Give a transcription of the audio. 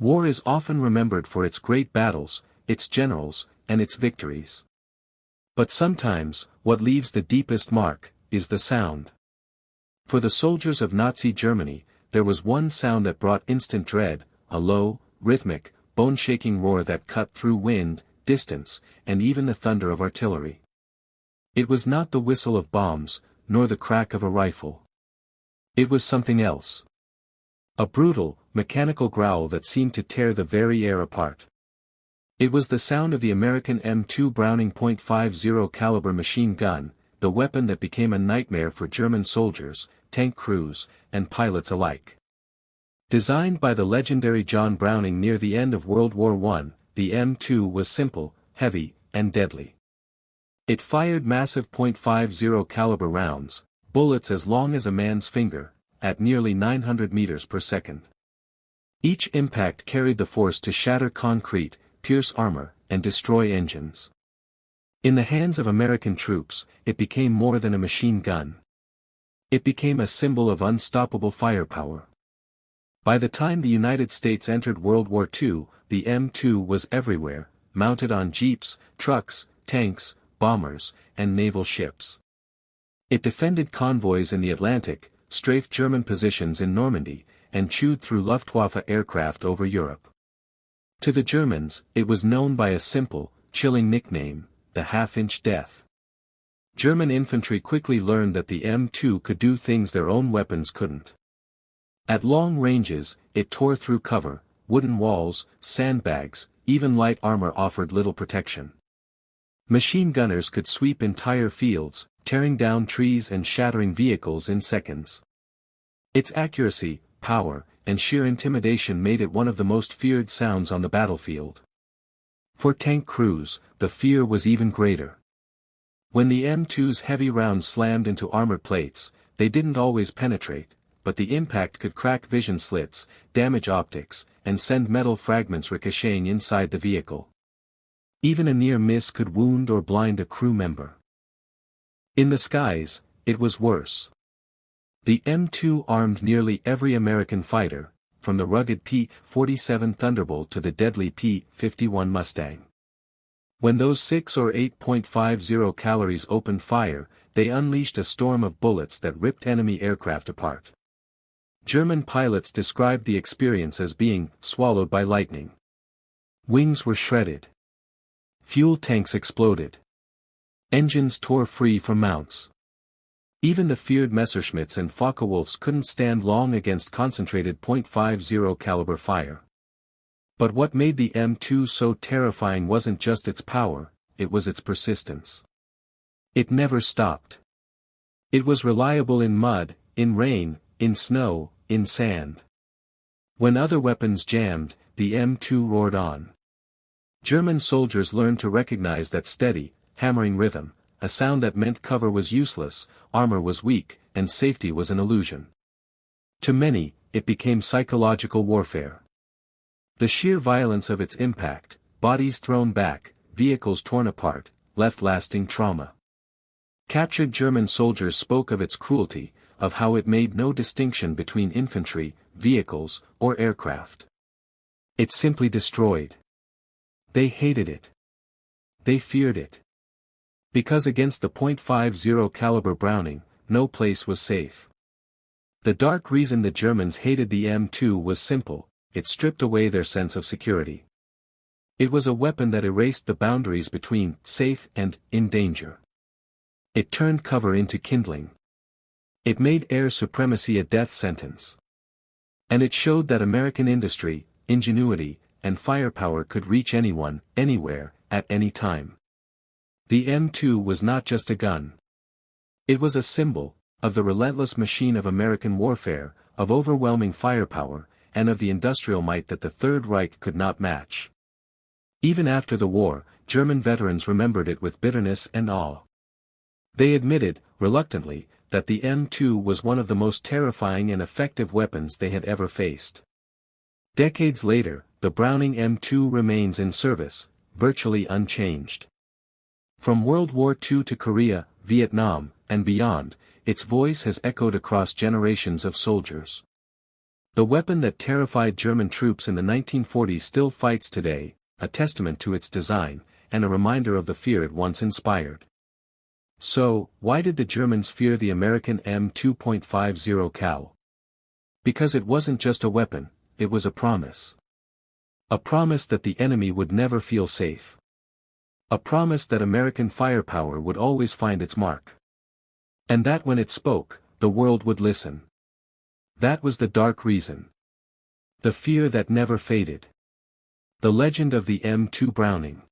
War is often remembered for its great battles, its generals, and its victories. But sometimes, what leaves the deepest mark, is the sound. For the soldiers of Nazi Germany, there was one sound that brought instant dread, a low, rhythmic, bone-shaking roar that cut through wind, distance, and even the thunder of artillery. It was not the whistle of bombs, nor the crack of a rifle. It was something else. A brutal, mechanical growl that seemed to tear the very air apart. It was the sound of the American M2 Browning .50 caliber machine gun, the weapon that became a nightmare for German soldiers, tank crews, and pilots alike. Designed by the legendary John Browning near the end of World War I, the M2 was simple, heavy, and deadly. It fired massive .50 caliber rounds, bullets as long as a man's finger, at nearly 900 meters per second. Each impact carried the force to shatter concrete, pierce armor, and destroy engines. In the hands of American troops, it became more than a machine gun. It became a symbol of unstoppable firepower. By the time the United States entered World War II, the M2 was everywhere, mounted on jeeps, trucks, tanks, bombers, and naval ships. It defended convoys in the Atlantic, strafed German positions in Normandy, and chewed through Luftwaffe aircraft over Europe. To the Germans, it was known by a simple, chilling nickname, the half-inch death. German infantry quickly learned that the M2 could do things their own weapons couldn't. At long ranges, it tore through cover, wooden walls, sandbags, even light armor offered little protection. Machine gunners could sweep entire fields, tearing down trees and shattering vehicles in seconds. Its accuracy, power, and sheer intimidation made it one of the most feared sounds on the battlefield. For tank crews, the fear was even greater. When the M2's heavy rounds slammed into armor plates, they didn't always penetrate, but the impact could crack vision slits, damage optics, and send metal fragments ricocheting inside the vehicle. Even a near miss could wound or blind a crew member. In the skies, it was worse. The M2 armed nearly every American fighter, from the rugged P-47 Thunderbolt to the deadly P-51 Mustang. When those 6 or 8.50 calories opened fire, they unleashed a storm of bullets that ripped enemy aircraft apart. German pilots described the experience as being swallowed by lightning. Wings were shredded. Fuel tanks exploded. Engines tore free from mounts. Even the feared Messerschmitts and Focke-Wulfs couldn't stand long against concentrated .50 caliber fire. But what made the M2 so terrifying wasn't just its power, it was its persistence. It never stopped. It was reliable in mud, in rain, in snow, in sand. When other weapons jammed, the M2 roared on. German soldiers learned to recognize that steady, hammering rhythm, a sound that meant cover was useless, armor was weak, and safety was an illusion. To many, it became psychological warfare. The sheer violence of its impact, bodies thrown back, vehicles torn apart, left lasting trauma. Captured German soldiers spoke of its cruelty, of how it made no distinction between infantry, vehicles, or aircraft. It simply destroyed. They hated it. They feared it. Because against the .50 caliber Browning, no place was safe. The dark reason the Germans hated the M2 was simple: it stripped away their sense of security. It was a weapon that erased the boundaries between safe and in danger. It turned cover into kindling. It made air supremacy a death sentence. And it showed that American industry, ingenuity, and firepower could reach anyone, anywhere, at any time. The M2 was not just a gun. It was a symbol of the relentless machine of American warfare, of overwhelming firepower, and of the industrial might that the Third Reich could not match. Even after the war, German veterans remembered it with bitterness and awe. They admitted, reluctantly, that the M2 was one of the most terrifying and effective weapons they had ever faced. Decades later, the Browning M2 remains in service, virtually unchanged. From World War II to Korea, Vietnam, and beyond, its voice has echoed across generations of soldiers. The weapon that terrified German troops in the 1940s still fights today, a testament to its design, and a reminder of the fear it once inspired. So, why did the Germans fear the American M2.50 Cal? Because it wasn't just a weapon, it was a promise. A promise that the enemy would never feel safe. A promise that American firepower would always find its mark. And that when it spoke, the world would listen. That was the dark reason. The fear that never faded. The legend of the M2 Browning.